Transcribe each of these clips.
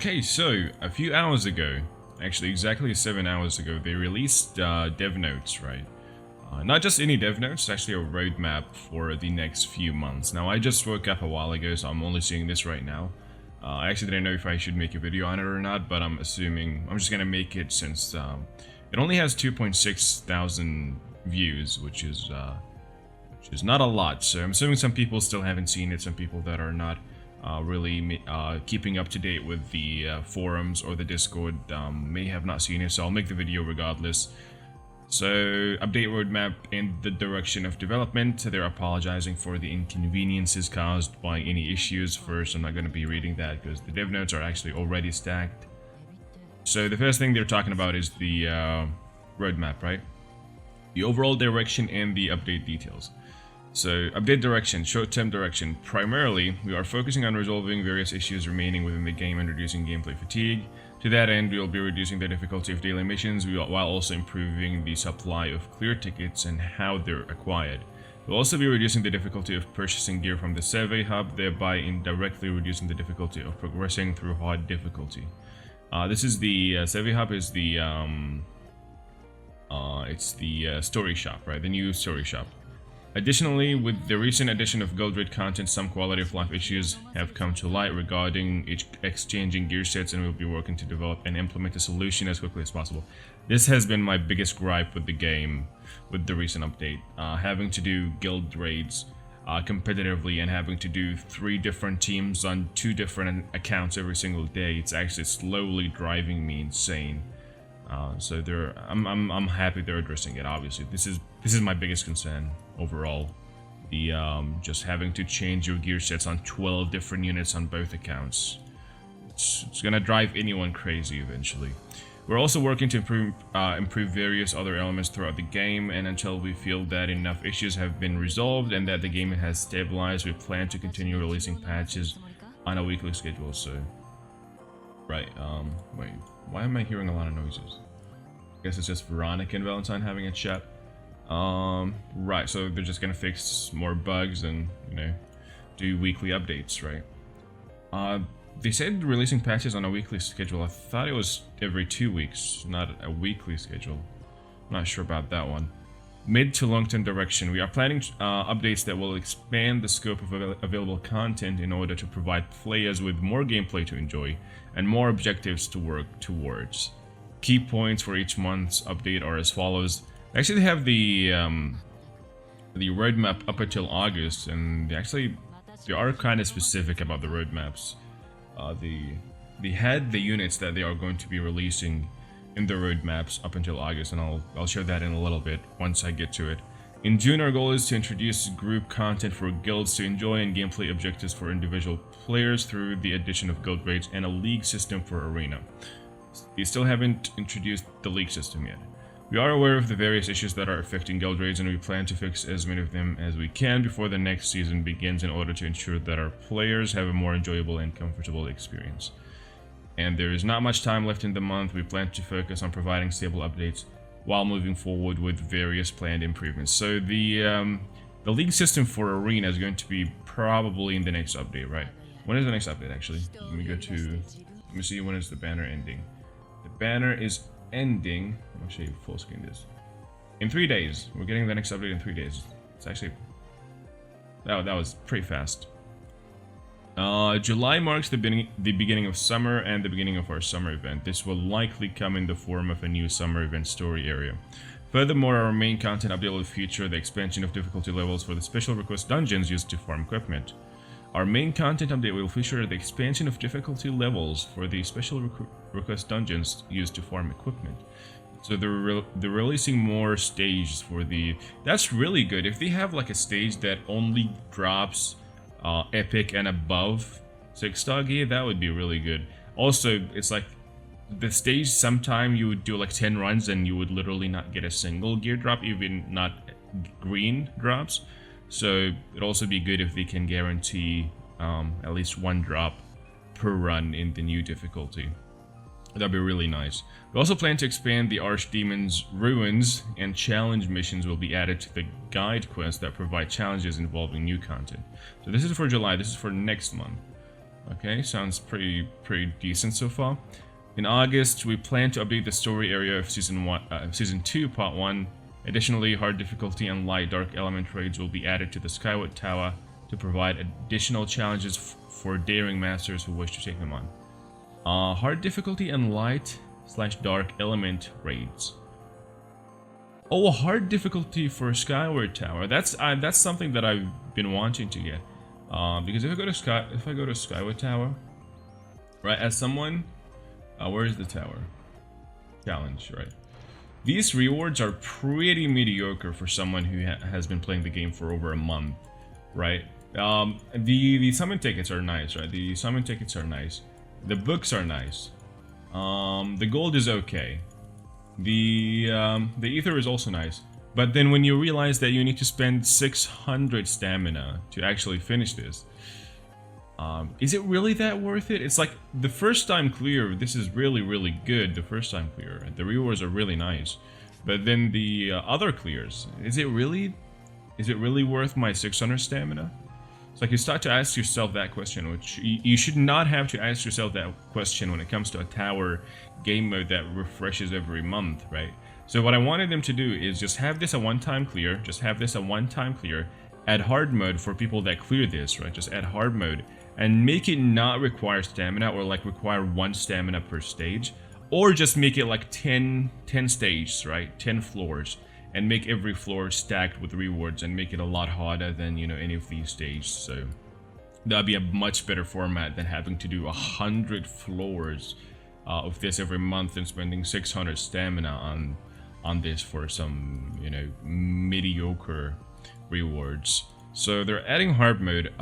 Okay, so a few hours ago, actually exactly 7 hours ago, they released dev notes, right? Not just any dev notes, actually a roadmap for the next few months. Now, I just woke up a while ago, so I'm only seeing this right now. I actually didn't know if I should make a video on it or not, but I'm assuming I'm just gonna make it since it only has 2.6 thousand views, which is not a lot. So I'm assuming some people still haven't seen it, some people that are not really keeping up to date with the forums or the Discord may have not seen it, so I'll make the video regardless. So, update roadmap in the direction of development. They're apologizing for the inconveniences caused by any issues. First, I'm not going to be reading that because the dev notes are actually already stacked. So the first thing they're talking about is the roadmap, right? The overall direction and the update details. So, update direction, short-term direction. Primarily, we are focusing on resolving various issues remaining within the game and reducing gameplay fatigue. To that end, we will be reducing the difficulty of daily missions while also improving the supply of clear tickets and how they're acquired. We'll also be reducing the difficulty of purchasing gear from the survey hub, thereby indirectly reducing the difficulty of progressing through hard difficulty. This is the survey hub is the it's the story shop, right? The new story shop. Additionally, with the recent addition of gold rate content, some quality of life issues have come to light regarding exchanging gear sets, and we'll be working to develop and implement a solution as quickly as possible. This has been my biggest gripe with the game, with the recent update. Having to do guild raids competitively and having to do 3 different teams on 2 different accounts every single day, it's actually slowly driving me insane. So I'm happy they're addressing it. Obviously, this is my biggest concern overall. The just having to change your gear sets on 12 different units on both accounts. It's gonna drive anyone crazy eventually. We're also working to improve various other elements throughout the game, and until we feel that enough issues have been resolved and that the game has stabilized, we plan to continue releasing patches on a weekly schedule. So, right, wait. Why am I hearing a lot of noises? I guess it's just Veronica and Valentine having a chat. Right, so they're just gonna fix more bugs and, you know, do weekly updates, right? They said releasing patches on a weekly schedule. I thought it was every 2 weeks, not a weekly schedule. Not sure about that one. Mid to long-term direction. We are planning updates that will expand the scope of available content in order to provide players with more gameplay to enjoy and more objectives to work towards. Key points for each month's update are as follows. Actually, they have the roadmap up until August, and they are kind of specific about the roadmaps. They had the units that they are going to be releasing in the roadmaps up until August, and I'll share that in a little bit once I get to it. In June, our goal is to introduce group content for guilds to enjoy and gameplay objectives for individual players through the addition of guild raids and a league system for arena. They still haven't introduced the league system yet. We are aware of the various issues that are affecting guild raids, and we plan to fix as many of them as we can before the next season begins in order to ensure that our players have a more enjoyable and comfortable experience. And there is not much time left in the month. We plan to focus on providing stable updates while moving forward with various planned improvements. So the league system for arena is going to be probably in the next update, right? When is the next update actually? Let me see, when is the banner ending? The banner is ending. I'll show you full screen this. In 3 days. We're getting the next update in 3 days. It's actually that was pretty fast. July marks the beginning of summer and the beginning of our summer event. This will likely come in the form of a new summer event story area. Furthermore, our main content update will feature the expansion of difficulty levels for the special request dungeons used to farm equipment. Our main content update will feature the expansion of difficulty levels for the special request dungeons used to farm equipment. So they're releasing more stages for the... That's really good. If they have like a stage that only drops epic and above 6-star gear, that would be really good. Also, it's like the stage, sometime you would do like 10 runs and you would literally not get a single gear drop, even not green drops. So it'd also be good if they can guarantee at least 1 drop per run in the new difficulty. That'd be really nice. We also plan to expand the Archdemon's ruins, and challenge missions will be added to the guide quests that provide challenges involving new content. So this is for July, this is for next month. Okay, sounds pretty decent so far. In August, we plan to update the story area of Season 2, Part 1. Additionally, hard difficulty and light dark element raids will be added to the Skyward Tower to provide additional challenges for daring masters who wish to take them on. Hard difficulty and light/dark element raids. Oh, hard difficulty for Skyward Tower. That's something that I've been wanting to get. Because if I go to Skyward Tower, right, as someone, where is the tower? Challenge, right? These rewards are pretty mediocre for someone who has been playing the game for over a month, right? The summon tickets are nice, right? The summon tickets are nice. The books are nice. The gold is okay. The ether is also nice. But then when you realize that you need to spend 600 stamina to actually finish this, is it really that worth it? It's like the first time clear, this is really good, the first time clear. The rewards are really nice. But then the other clears, is it really worth my 600 stamina? It's like you start to ask yourself that question, which you should not have to ask yourself that question when it comes to a tower game mode that refreshes every month, right? So what I wanted them to do is just have this a one-time clear, add hard mode for people that clear this, right? Just add hard mode and make it not require stamina or like require 1 stamina per stage, or just make it like 10 stages, right? 10 floors, and make every floor stacked with rewards and make it a lot harder than, you know, any of these stages. So that'd be a much better format than having to do 100 floors of this every month and spending 600 stamina on this for some, you know, mediocre rewards. So they're adding hard mode.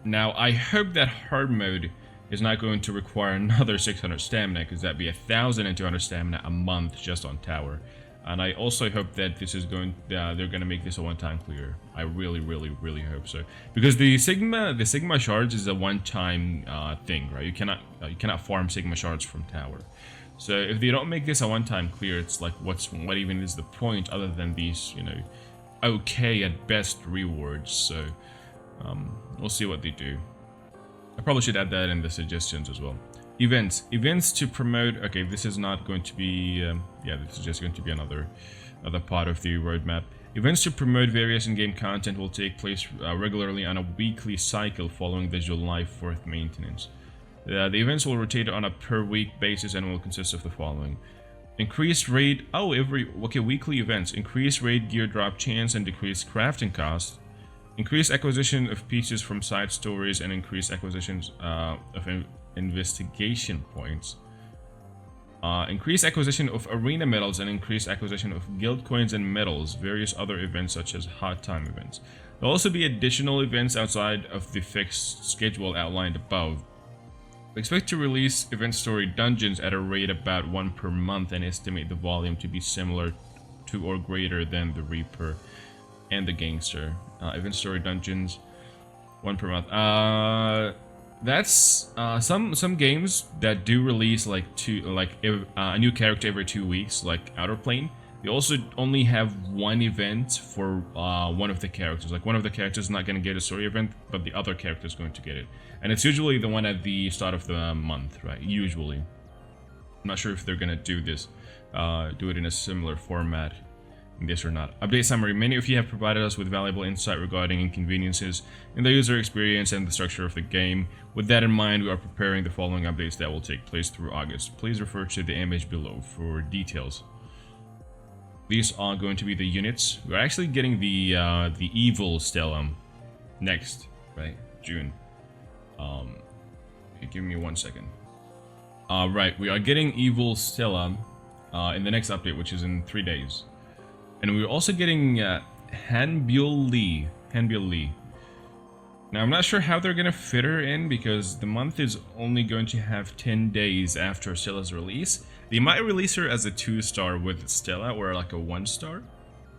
Now I hope that hard mode is not going to require another 600 stamina, because that'd be 1,200 stamina a month just on tower. And I also hope that this is they're gonna make this a one-time clear. I really hope so, because the Sigma shards is a one-time thing, right? You cannot farm Sigma shards from tower. So if they don't make this a one-time clear, it's like what even is the point other than these, you know, okay at best rewards? So we'll see what they do. I probably should add that in the suggestions as well. Events to promote. Okay, this is not going to be yeah, this is just going to be another part of the roadmap. Events to promote various in-game content will take place regularly on a weekly cycle following the July 4th maintenance. The events will rotate on a per-week basis and will consist of the following: increased raid, weekly events, increased raid gear drop chance and decreased crafting cost, increased acquisition of pieces from side stories, and increased acquisitions of investigation points, increased acquisition of arena medals, and increased acquisition of guild coins and medals, various other events such as hot time events. There will also be additional events outside of the fixed schedule outlined above. We expect to release event story dungeons at a rate about 1 per month and estimate the volume to be similar to or greater than the Reaper and the Gangster. Event story dungeons, 1 per month. That's some games that do release like a new character every 2 weeks, like OuterPlane. They also only have 1 event for one of the characters. Like one of the characters is not going to get a story event, but the other character is going to get it. And it's usually the one at the start of the month, right? Usually. I'm not sure if they're going to do this, do it in a similar format in this or not. Update summary. Many of you have provided us with valuable insight regarding inconveniences in the user experience and the structure of the game. With that in mind, we are preparing the following updates that will take place through August. Please refer to the image below for details. These are going to be the units. We're actually getting the evil Stella next, right? June. Okay, give me 1 second. Right, we are getting evil Stella in the next update, which is in 3 days. And we're also getting Hanbyul Lee. Now, I'm not sure how they're going to fit her in, because the month is only going to have 10 days after Stella's release. They might release her as a 2-star with Stella, or like a 1-star.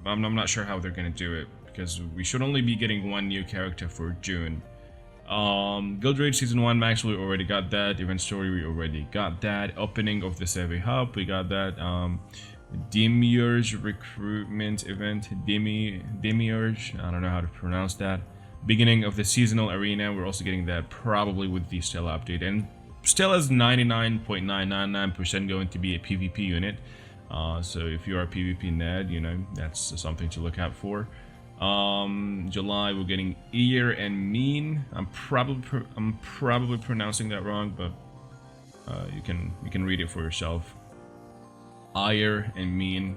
I'm not sure how they're going to do it, because we should only be getting 1 new character for June. Guild Raid Season 1 Max, we already got that. Event Story, we already got that. Opening of the Savvy Hub, we got that. Demiurge Recruitment Event, Demiurge, I don't know how to pronounce that. Beginning of the seasonal arena, we're also getting that probably with the Stella update. And Stella's 99.999% going to be a PvP unit. So if you are a PvP Ned, you know, that's something to look out for. July, we're getting ear and mean. I'm probably pronouncing that wrong, but you can read it for yourself. Ire and mean,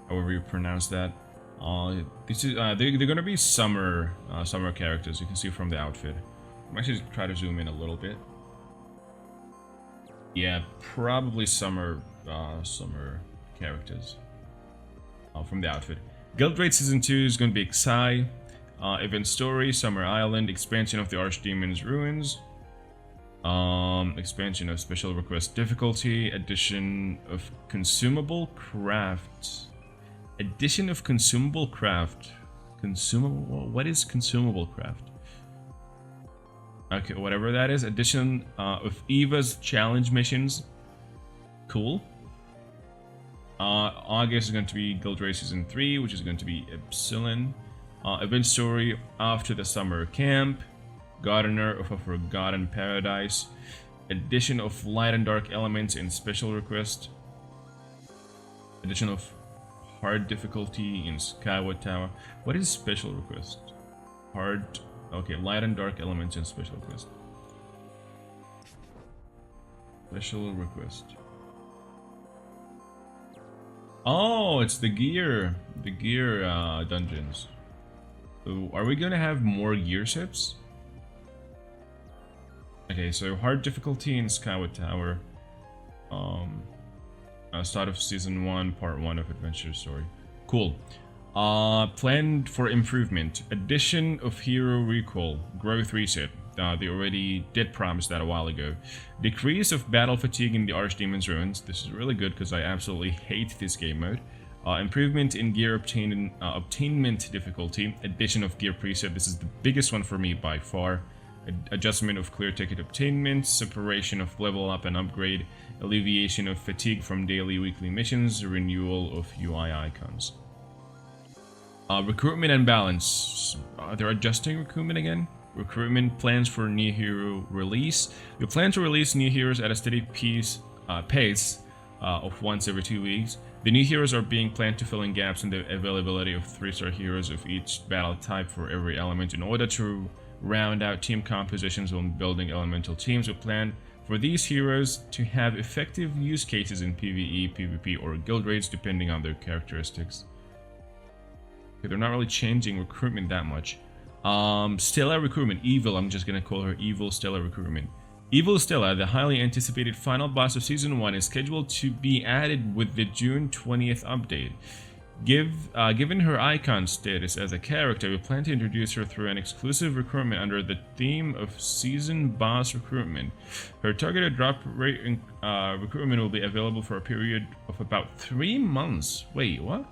however you pronounce that. This is they're gonna be summer characters. You can see from the outfit. I'm actually try to zoom in a little bit. Yeah, probably summer characters from the outfit. Guild Raid Season 2 is going to be Xai. Event Story, Summer Island, expansion of the Archdemon's Ruins. Expansion of Special Request Difficulty, addition of Consumable Craft. Addition of Consumable Craft. What is Consumable Craft? Okay, whatever that is. Addition of Eva's challenge missions. Cool. August is going to be Guild Raid Season 3, which is going to be Epsilon. Event Story After the Summer Camp. Gardener of a Forgotten Paradise. Addition of Light and Dark Elements in Special Request. Addition of Hard Difficulty in Skyward Tower. What is Special Request? Hard... Okay, Light and Dark Elements in Special Request. Special Request. Oh, it's the gear dungeons. So are we gonna have more gear sets? Okay, so hard difficulty in Skyward Tower. Start of Season 1, Part 1 of Adventure Story. Cool. Planned for improvement. Addition of Hero Recall. Growth Reset. They already did promise that a while ago. Decrease of battle fatigue in the Archdemon's Ruins. This is really good because I absolutely hate this game mode. Improvement in gear obtainment difficulty. Addition of gear preset. This is the biggest one for me by far. Adjustment of clear ticket obtainment. Separation of level up and upgrade. Alleviation of fatigue from daily weekly missions. Renewal of UI icons. Recruitment and balance. They're adjusting recruitment again. Recruitment plans for new hero release. We plan to release new heroes at a steady pace of once every 2 weeks. The new heroes are being planned to fill in gaps in the availability of 3-star heroes of each battle type for every element. In order to round out team compositions when building elemental teams, we plan for these heroes to have effective use cases in PvE, PvP, or guild raids depending on their characteristics. Okay, they're not really changing recruitment that much. Stella Recruitment, Evil, I'm just gonna call her Evil Stella Recruitment. Evil Stella, the highly anticipated final boss of Season 1, is scheduled to be added with the June 20th update. Given her icon status as a character, we plan to introduce her through an exclusive recruitment under the theme of Season Boss Recruitment. Her targeted drop rate recruitment will be available for a period of about 3 months. Wait, what?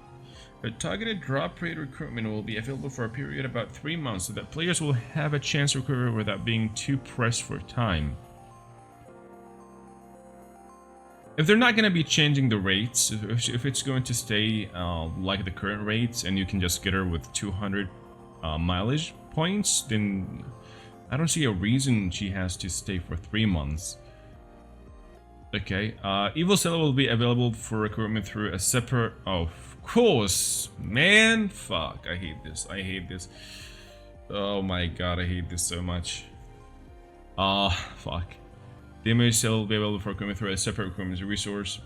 A targeted drop rate recruitment will be available for a period of about 3 months so that players will have a chance to recruit without being too pressed for time. If they're not going to be changing the rates, if it's going to stay like the current rates and you can just get her with 200 mileage points, then I don't see a reason she has to stay for 3 months. Okay, Evil Stella will be available for recruitment through a separate... Oh, of course, man, fuck, I hate this, oh my god, I hate this so much. Fuck. Demiurge Stella will be available for recruitment through a separate recruitment resource,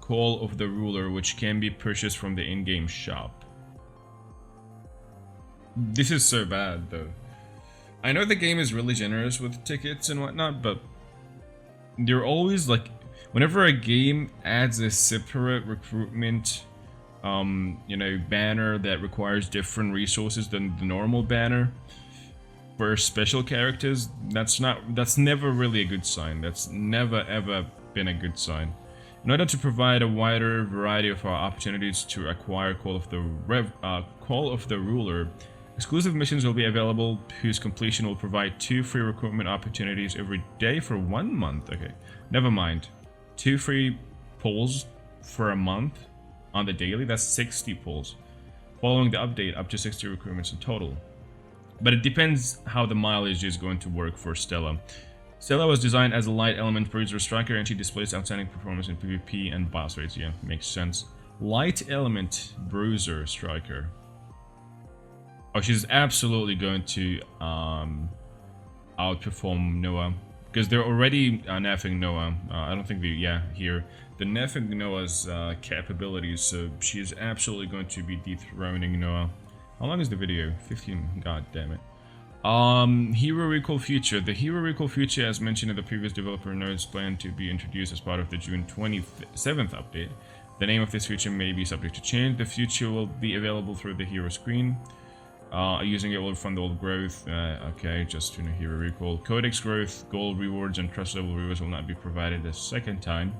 Call of the Ruler, which can be purchased from the in-game shop. This is so bad, though. I know the game is really generous with tickets and whatnot, but they're always like, whenever a game adds a separate recruitment you know, banner that requires different resources than the normal banner for special characters, that's never really a good sign. That's never ever been a good sign. In order to provide a wider variety of opportunities to acquire Call of the Ruler, exclusive missions will be available whose completion will provide 2 free recruitment opportunities every day for 1 month. Okay, never mind. 2 free pulls for a month on the daily, that's 60 pulls. Following the update, up to 60 recruitments in total. But it depends how the mileage is going to work for Stella. Stella was designed as a light element bruiser striker, and she displays outstanding performance in PvP and boss rates. Yeah, makes sense. Light element bruiser striker. Oh, she's absolutely going to outperform Noah, because they're already nerfing Noah. I don't think they, here. They're nerfing Noah's capabilities, so she's absolutely going to be dethroning Noah. How long is the video? 15, god damn it. Hero Recall Future. The Hero Recall Future, as mentioned in the previous developer notes, planned to be introduced as part of the June 27th update. The name of this feature may be subject to change. The future will be available through the hero screen. Using it will fund all growth. Okay, just hero recall. Codex growth, gold rewards, and trust level rewards will not be provided a second time.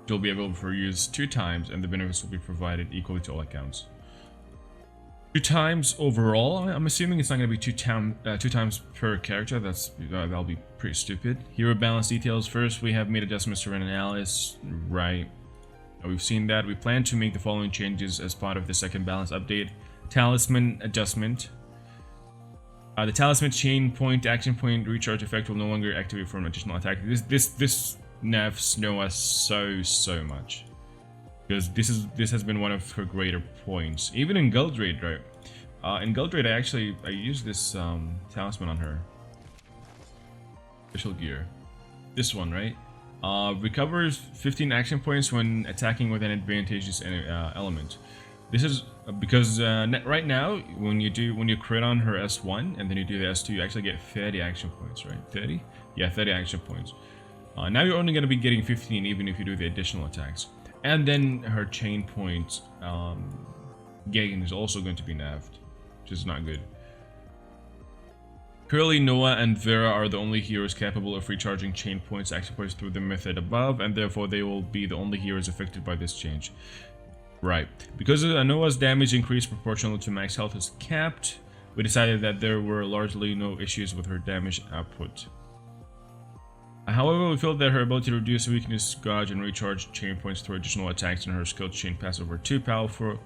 It will be available for use 2 times, and the benefits will be provided equally to all accounts. 2 times overall. I'm assuming it's not going to be 2 times per character. That'll be pretty stupid. Hero balance details. First, we have made adjustments to Ren and Alice. Right. We've seen that. We plan to make the following changes as part of the second balance update. Talisman adjustment. The talisman chain point action point recharge effect will no longer activate for an additional attack. This nerfs Noah so much, because this has been one of her greater points. Even in Gold Raid, right? In Gold Raid, I used this talisman on her. Special gear. This one, right? Recovers 15 action points when attacking with an advantageous element. This is because right now, when you crit on her S1 and then you do the S2, you actually get 30 action points, right? 30? Yeah, 30 action points. Now you're only going to be getting 15 even if you do the additional attacks. And then her chain point gain is also going to be nerfed, which is not good. Currently, Noah and Vera are the only heroes capable of recharging chain points, action points through the method above, and therefore they will be the only heroes affected by this change. Right. Because Noah's damage increase proportional to max health is capped, we decided that there were largely no issues with her damage output. However, we felt that her ability to reduce weakness, gauge, and recharge chain points through additional attacks and her skill chain passive were too powerful,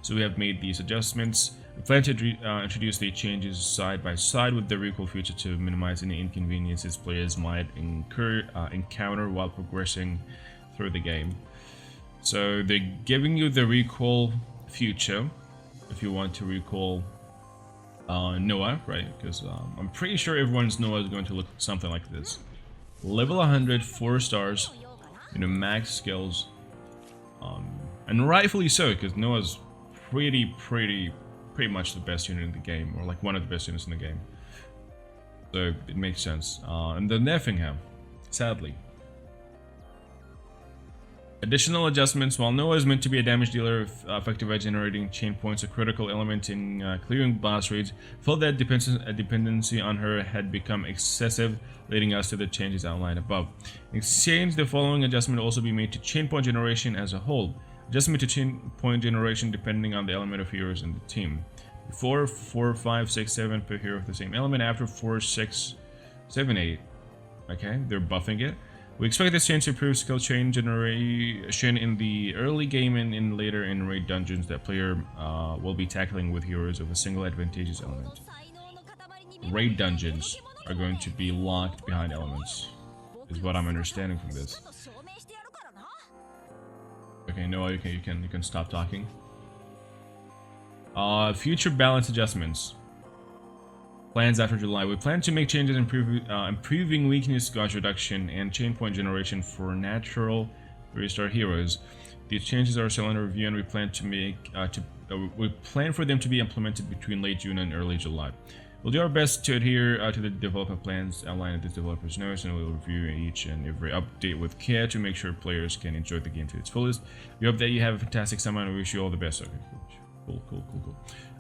so we have made these adjustments. We plan to introduce the changes side by side with the recall feature to minimize any inconveniences players might encounter while progressing through the game. So they're giving you the recall future if you want to recall Noah, right? Because I'm pretty sure everyone's Noah is going to look something like this. Level 100, 4 stars, max skills, and rightfully so, because Noah's pretty much the best unit in the game, or like one of the best units in the game. So it makes sense. And they're nerfing him, sadly. Additional adjustments. While Noah is meant to be a damage dealer effective at generating chain points, a critical element in clearing boss raids, felt that dependency on her had become excessive, leading us to the changes outlined above. In exchange, the following adjustment will also be made to chain point generation as a whole. Adjustment to chain point generation depending on the element of heroes in the team. Before 4, 5, 6, 7 per hero of the same element. After 4, 6, 7, 8. Okay, they're buffing it. We expect this change to improve skill chain generation in the early game and in later in raid dungeons that player will be tackling with heroes of a single advantageous element. Raid dungeons are going to be locked behind elements, is what I'm understanding from this. Okay, Noah, you can stop talking. Future balance adjustments. Plans after July. We plan to make changes improving weakness gauge reduction and chain point generation for natural 3-star heroes. These changes are still under review, and we plan to make we plan for them to be implemented between late June and early July. We'll do our best to adhere to the development plans outlined in this developer's notes, and we'll review each and every update with care to make sure players can enjoy the game to its fullest. We hope that you have a fantastic summer, and we wish you all the best. Okay, cool.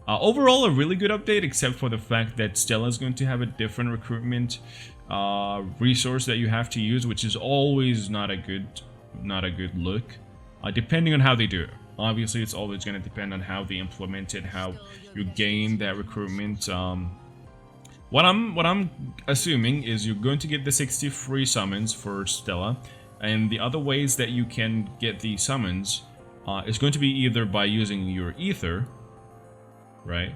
Overall, a really good update, except for the fact that Stella is going to have a different recruitment resource that you have to use, which is always not a good look, depending on how they do it. Obviously, it's always going to depend on how they implement it, how you gain that recruitment. What I'm assuming is you're going to get the 60 free summons for Stella, and the other ways that you can get the summons is going to be either by using your ether, right?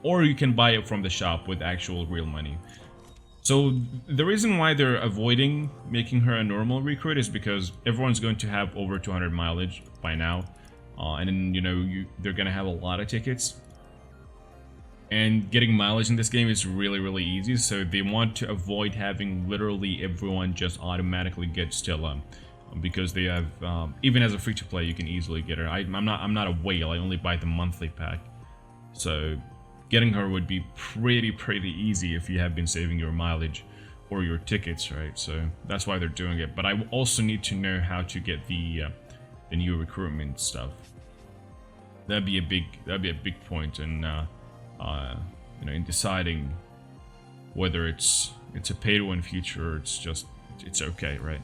or you can buy it from the shop with actual real money. So the reason why they're avoiding making her a normal recruit is because everyone's going to have over 200 mileage by now, and then they're gonna have a lot of tickets. And getting mileage in this game is really easy, so they want to avoid having literally everyone just automatically get Stella, because they have even as a free-to-play you can easily get her. I'm not a whale. I only buy the monthly pack, so getting her would be pretty easy if you have been saving your mileage or your tickets, right? So that's why they're doing it. But I also need to know how to get the new recruitment stuff. That'd be a big point in in deciding whether it's a pay-to-win feature or it's okay, right?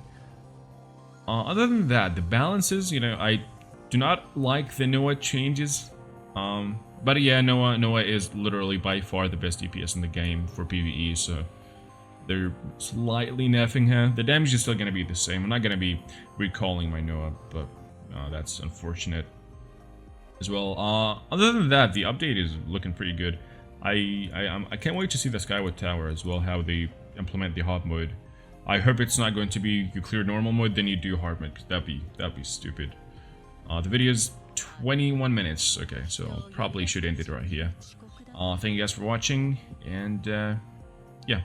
Other than that, the balances, I do not like the Noah changes. But yeah, Noah is literally by far the best DPS in the game for PvE, so they're slightly nerfing her. The damage is still going to be the same. I'm not going to be recalling my Noah, but that's unfortunate as well. Other than that, the update is looking pretty good. I can't wait to see the Skyward Tower as well, how they implement the hard mode. I hope it's not going to be you clear normal mode, then you do hard mode, because that'd be stupid. The video's 21 minutes. Okay, so I'll probably should end it right here. Thank you guys for watching, and yeah.